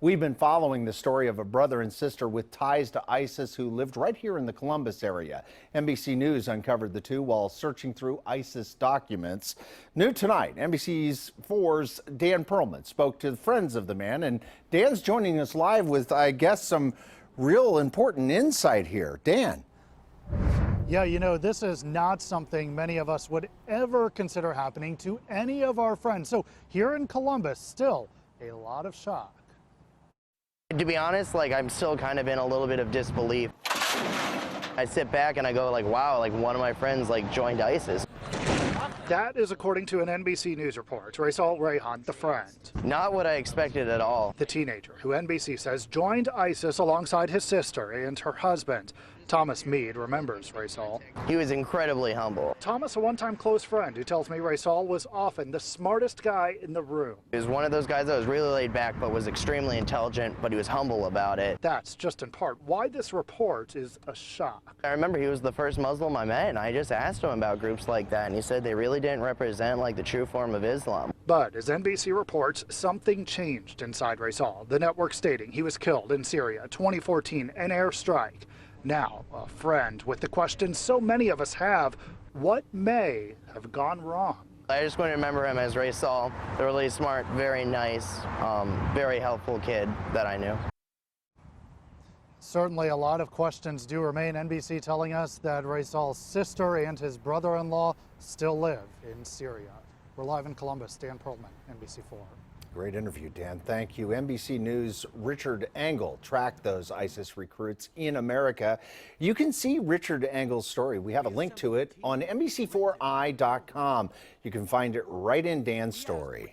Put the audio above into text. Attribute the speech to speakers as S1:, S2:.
S1: We've been following the story of a brother and sister with ties to ISIS who lived right here in the Columbus area. NBC News uncovered the two while searching through ISIS documents. New tonight, NBC 4's Dan Perlman spoke to friends of the man, and Dan's joining us live with, I guess, some real important insight here. Dan.
S2: Yeah, you know, this is not something many of us would ever consider happening to any of our friends. So here in Columbus, still a lot of shock.
S3: To be honest, I'm still kind of in a little bit of disbelief. I sit back and I go wow, one of my friends joined ISIS.
S2: That is according to an NBC News report. Raisal Rayhan, the friend.
S3: Not what I expected at all.
S2: The teenager who NBC says joined ISIS alongside his sister and her husband. Thomas Mead remembers Raisal.
S3: He was incredibly humble.
S2: Thomas, a one-time close friend who tells me Raisal was often the smartest guy in the room.
S3: He was one of those guys that was really laid back but was extremely intelligent, but he was humble about it.
S2: That's just in part why this report is a shock.
S3: I remember he was the first Muslim I met, and I just asked him about groups like that, and he said they really didn't represent the true form of Islam.
S2: But as NBC reports, something changed inside Raisal. The network stating he was killed in Syria, 2014, an airstrike. Now, a friend with the question so many of us have, what may have gone wrong?
S3: I just want to remember him as Raisal, the really smart, very nice, very helpful kid that I knew.
S2: Certainly a lot of questions do remain. NBC telling us that Raisal's sister and his brother-in-law still live in Syria. We're live in Columbus. Dan Perlman, NBC4.
S1: Great interview, Dan. Thank you. NBC News' Richard Engel tracked those ISIS recruits in America. You can see Richard Engel's story. We have a link to it on NBC4i.com. You can find it right in Dan's story.